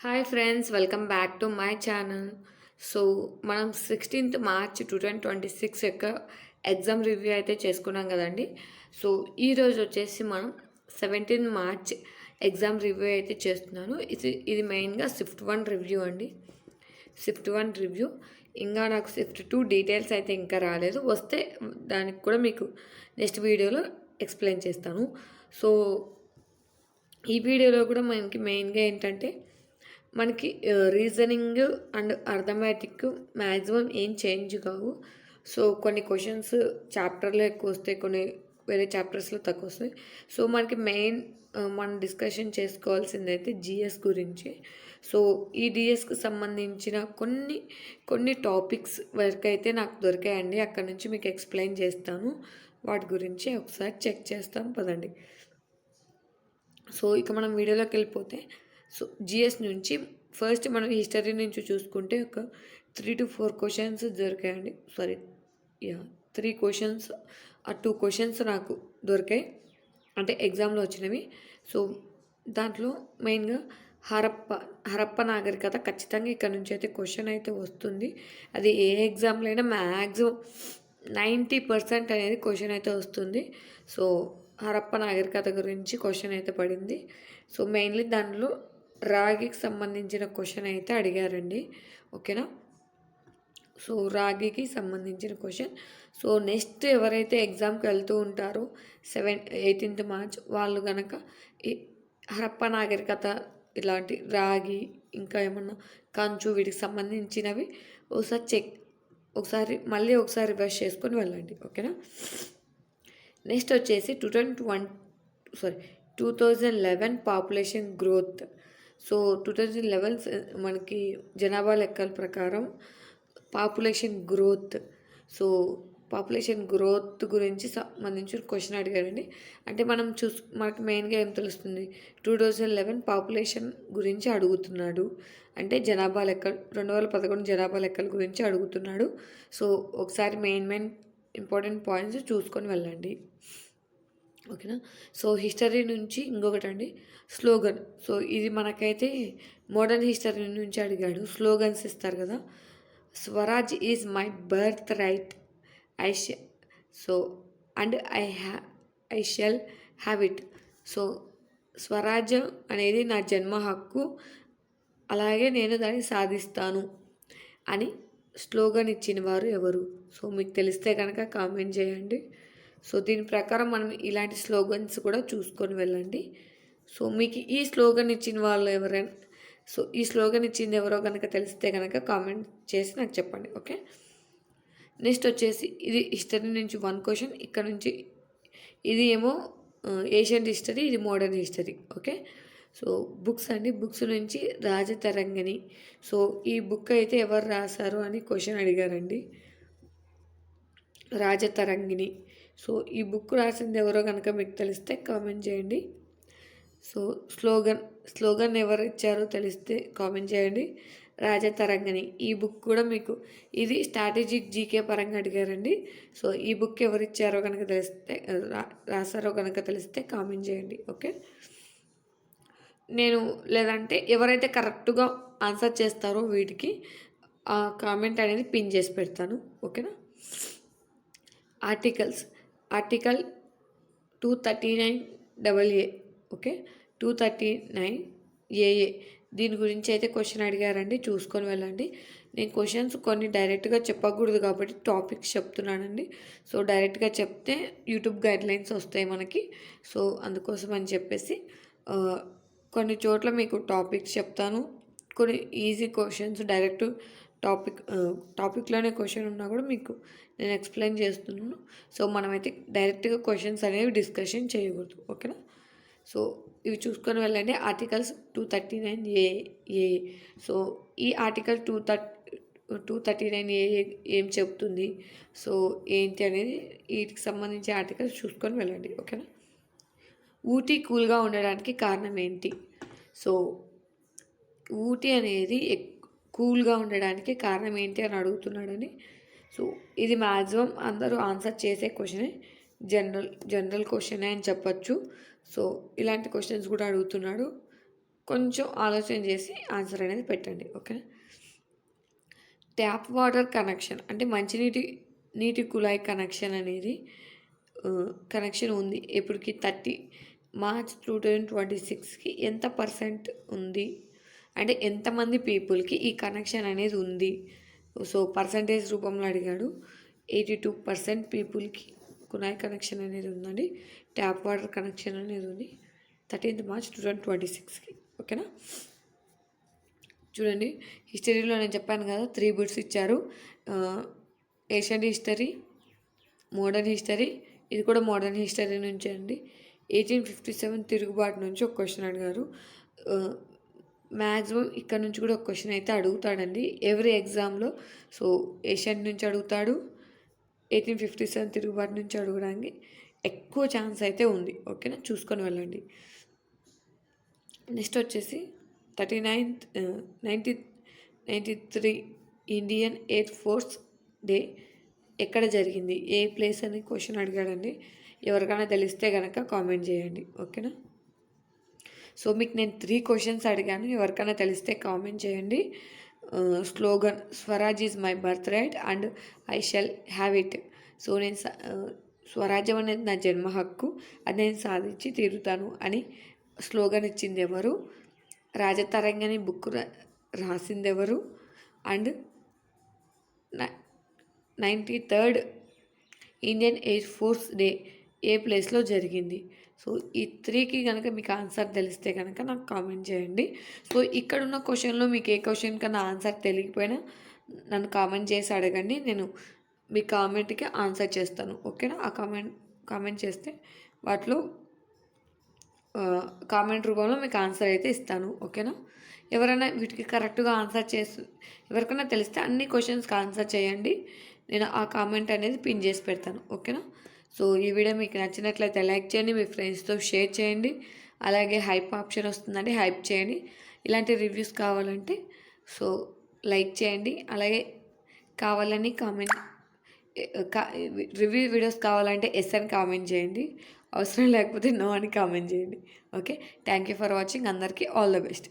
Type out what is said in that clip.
Hi friends, welcome back to my channel. So మనం 16th March 2026 యొక్క exam review అయితే చేసుకున్నాం కదండి. సో ఈరోజు వచ్చేసి మనం 17th మార్చ్ ఎగ్జామ్ రివ్యూ అయితే చేస్తున్నాను. ఇది మెయిన్గా షిఫ్ట్ 1 రివ్యూ అండి. Shift 1 review. ఇంకా నాకు షిఫ్ట్ 2 డీటెయిల్స్ అయితే ఇంకా రాలేదు. వస్తే దానికి కూడా మీకు నెక్స్ట్ వీడియోలో ఎక్స్ప్లెయిన్ చేస్తాను. సో ఈ వీడియోలో కూడా మనకి మెయిన్గా ఏంటంటే మనకి రీజనింగ్ అండ్ అర్థమెటిక్ మ్యాక్సిమం ఏం చేంజ్ కావు. సో కొన్ని క్వశ్చన్స్ చాప్టర్లో ఎక్కువ వస్తాయి, కొన్ని వేరే చాప్టర్స్లో తక్కువ వస్తాయి. సో మనకి మెయిన్ మనం డిస్కషన్ చేసుకోవాల్సింది అయితే జిఎస్ గురించి. సో ఈ డిఎస్కి సంబంధించిన కొన్ని టాపిక్స్ వరకు అయితే నాకు దొరికాయండి. అక్కడ నుంచి మీకు ఎక్స్ప్లెయిన్ చేస్తాను. వాటి గురించి ఒకసారి చెక్ చేస్తాం పదండి. సో ఇక మనం వీడియోలోకి వెళ్ళిపోతే, సో జిఎస్ నుంచి ఫస్ట్ మనం హిస్టరీ నుంచి చూసుకుంటే ఒక 3 to 4 క్వశ్చన్స్ దొరికాయండి. సారీ, 3 క్వశ్చన్స్, ఆ 2 క్వశ్చన్స్ నాకు దొరికాయి, అంటే ఎగ్జామ్లో వచ్చినవి. సో దాంట్లో మెయిన్గా హరప్ప నాగరికత ఖచ్చితంగా ఇక్కడ నుంచి అయితే క్వశ్చన్ అయితే వస్తుంది. అది ఏ ఎగ్జామ్లో అయినా మ్యాక్సిమం 90% అనేది క్వశ్చన్ అయితే వస్తుంది. సో హరప్ప నాగరికత గురించి క్వశ్చన్ అయితే పడింది. సో మెయిన్లీ దానిలో రాగికి సంబంధించిన క్వశ్చన్ అయితే అడిగారండి. ఓకేనా? సో రాగికి సంబంధించిన క్వశ్చన్. సో నెక్స్ట్ ఎవరైతే ఎగ్జామ్కి వెళ్తూ ఉంటారో 18th మార్చ్ వాళ్ళు కనుక ఈ హరప్ప నాగరికత, ఇలాంటి రాగి, ఇంకా ఏమన్నా కంచు, వీటికి సంబంధించినవి మళ్ళీ ఒకసారి రివర్స్ చేసుకొని వెళ్ళండి. ఓకేనా? నెక్స్ట్ వచ్చేసి 2011 పాపులేషన్ గ్రోత్. సో 2011 మనకి జనాభా లెక్కల ప్రకారం population growth. So population growth గురించి సంబంధించి క్వశ్చన్ అడిగారండి. అంటే మనకి మెయిన్గా ఏం తెలుస్తుంది, 2011 పాపులేషన్ గురించి అడుగుతున్నాడు. అంటే జనాభా లెక్కలు 2011 జనాభా లెక్కల గురించి అడుగుతున్నాడు. సో ఒకసారి మెయిన్ ఇంపార్టెంట్ పాయింట్స్ చూసుకొని వెళ్ళండి. ఓకేనా? సో హిస్టరీ నుంచి ఇంకొకటి అండి, స్లోగన్. సో ఇది మనకైతే మోడర్న్ హిస్టరీ నుంచి అడిగాడు. స్లోగన్స్ ఇస్తారు కదా. Swaraj is my birth right, so and I shall have it. So స్వరాజ్యం అనేది నా జన్మ హక్కు, అలాగే నేను దాన్ని సాధిస్తాను అని స్లోగన్ ఇచ్చిన వారు ఎవరు? సో మీకు తెలిస్తే కనుక కామెంట్ చేయండి. సో దీని ప్రకారం మనం ఇలాంటి స్లోగన్స్ కూడా చూసుకొని వెళ్ళండి. సో మీకు ఈ స్లోగన్ ఇచ్చిన వాళ్ళు ఎవరైనా, సో ఈ స్లోగన్ ఇచ్చింది ఎవరో కనుక తెలిస్తే కనుక కామెంట్ చేసి నాకు చెప్పండి. ఓకే? నెక్స్ట్ వచ్చేసి ఇది హిస్టరీ నుంచి 1 క్వశ్చన్. ఇక్కడ నుంచి ఇది ఏమో ఏషియన్ హిస్టరీ, ఇది modern history. Okay? So books అండి, బుక్స్ నుంచి రాజతరంగిణి. సో ఈ బుక్ అయితే ఎవరు రాశారు అని క్వశ్చన్ అడిగారండి. రాజతరంగిణి. సో ఈ బుక్ రాసింది ఎవరో కనుక మీకు తెలిస్తే కామెంట్ చేయండి. సో స్లోగన్ ఎవరు ఇచ్చారో తెలిస్తే కామెంట్ చేయండి. రాజతరంగిణి. ఈ బుక్ కూడా మీకు ఇది స్ట్రాటజిక్ జీకే పరంగా అడిగారండి. సో ఈ బుక్ ఎవరు ఇచ్చారో కనుక తెలిస్తే, రాశారో కనుక తెలిస్తే కామెంట్ చేయండి. ఓకే? లేదంటే ఎవరైతే కరెక్ట్గా ఆన్సర్ చేస్తారో వీటికి ఆ కామెంట్ అనేది పిన్ చేసి పెడతాను. ఓకేనా? Article 239AA. ఓకే? 239AA దీని గురించి అయితే క్వశ్చన్ అడిగారండి. చూసుకొని వెళ్ళండి. నేను క్వశ్చన్స్ కొన్ని డైరెక్ట్గా చెప్పకూడదు కాబట్టి టాపిక్స్ చెప్తున్నానండి. సో డైరెక్ట్గా చెప్తే యూట్యూబ్ గైడ్లైన్స్ వస్తాయి మనకి. సో అందుకోసం అని చెప్పేసి కొన్ని చోట్ల మీకు టాపిక్స్ చెప్తాను. కొన్ని ఈజీ క్వశ్చన్స్ డైరెక్ట్ టాపిక్లోనే క్వశ్చన్ ఉన్నా కూడా మీకు నేను ఎక్స్ప్లెయిన్ చేస్తున్నాను. సో మనమైతే డైరెక్ట్గా క్వశ్చన్స్ అనేవి డిస్కషన్ చేయకూడదు. ఓకేనా? సో ఇవి చూసుకొని వెళ్ళండి. Articles 239AA. సో ఈ ఆర్టికల్ 239AA ఏం చెప్తుంది, సో ఏంటి అనేది వీటికి సంబంధించి ఆర్టికల్స్ చూసుకొని వెళ్ళండి. ఓకేనా? ఊటీ కూల్గా ఉండడానికి కారణం ఏంటి? సో ఊటీ అనేది కూల్గా ఉండడానికి కారణం ఏంటి అని అడుగుతున్నాడని. సో ఇది మ్యాక్సిమం అందరూ ఆన్సర్ చేసే క్వశ్చనే, జనరల్ క్వశ్చనే అని చెప్పచ్చు. సో ఇలాంటి క్వశ్చన్స్ కూడా అడుగుతున్నాడు. కొంచెం ఆలోచన చేసి ఆన్సర్ అనేది పెట్టండి. ఓకేనా. ట్యాప్ వాటర్ కనెక్షన్ అంటే నీటి కుళాయి కనెక్షన్ అనేది కనెక్షన్ ఉంది ఇప్పటికి 30 మార్చ్ 2026కి ఎంత పర్సెంట్ ఉంది, అంటే ఎంతమంది పీపుల్కి ఈ కనెక్షన్ అనేది ఉంది. సో పర్సంటేజ్ రూపంలో అడిగాడు. 82% పీపుల్కి కుళాయి కనెక్షన్ అనేది ఉందండి. ట్యాప్ వాటర్ కనెక్షన్ అనేది ఉంది 13th మార్చ్ 2026కి. ఓకేనా. చూడండి, హిస్టరీలో నేను చెప్పాను కదా 3 బిట్స్ ఇచ్చారు. ఏషియన్ హిస్టరీ, మోడర్న్ హిస్టరీ, ఇది కూడా మోడర్న్ హిస్టరీ నుంచి అండి. 1857 తిరుగుబాటు నుంచి ఒక క్వశ్చన్ అడిగారు. మ్యాక్సిమం ఇక్కడ నుంచి కూడా ఒక క్వశ్చన్ అయితే అడుగుతాడండి ఎవ్రీ ఎగ్జామ్లో. సో ఏషియన్ నుంచి అడుగుతాడు, 1857 తిరుగుబాటు నుంచి అడగడానికి ఎక్కువ ఛాన్స్ అయితే ఉంది. ఓకేనా, చూసుకొని వెళ్ళండి. నెక్స్ట్ వచ్చేసి 1993 ఇండియన్ ఎయిర్ ఫోర్స్ డే ఎక్కడ జరిగింది, ఏ ప్లేస్ అని క్వశ్చన్ అడిగాడండి. ఎవరికైనా తెలిస్తే కనుక కామెంట్ చేయండి. ఓకేనా. సో మీకు నేను 3 క్వశ్చన్స్ అడిగాను, ఎవరికైనా తెలిస్తే కామెంట్ చేయండి. Slogan Swaraj is my birth right and I shall have it. So నేను స్వరాజ్యం అనేది నా జన్మ హక్కు, అది నేను సాధించి తీరుతాను అని స్లోగన్ ఇచ్చింది ఎవరు, రాజతరంగని బుక్ రాసింది ఎవరు, and 93rd Indian air force day ఏ ప్లేస్లో జరిగింది. సో ఈ 3కి కనుక మీకు ఆన్సర్ తెలిస్తే కనుక నాకు కామెంట్ చేయండి. సో ఇక్కడున్న క్వశ్చన్లో మీకు ఏ క్వశ్చన్ కన్నా ఆన్సర్ తెలియకపోయినా నన్ను కామెంట్ చేసి అడగండి, నేను మీ కామెంట్కి ఆన్సర్ చేస్తాను. ఓకేనా. ఆ కామెంట్ చేస్తే వాటిలో కామెంట్ రూపంలో మీకు ఆన్సర్ అయితే ఇస్తాను. ఓకేనా. ఎవరైనా వీటికి కరెక్ట్గా ఆన్సర్ ఎవరికైనా తెలిస్తే అన్ని క్వశ్చన్స్కి ఆన్సర్ చేయండి, నేను ఆ కామెంట్ అనేది పిన్ చేసి పెడతాను. ఓకేనా. సో ఈ వీడియో మీకు నచ్చినట్లయితే లైక్ చేయండి, మీ ఫ్రెండ్స్తో షేర్ చేయండి, అలాగే హైప్ ఆప్షన్ వస్తుందండి, హైప్ చేయండి. ఇలాంటి రివ్యూస్ కావాలంటే సో లైక్ చేయండి, అలాగే కావాలని కామెంట్ రివ్యూ వీడియోస్ కావాలంటే ఎస్ అని కామెంట్ చేయండి, అవసరం లేకపోతే నో అని కామెంట్ చేయండి. Okay, thank you for watching. అందరికీ ఆల్ ద బెస్ట్.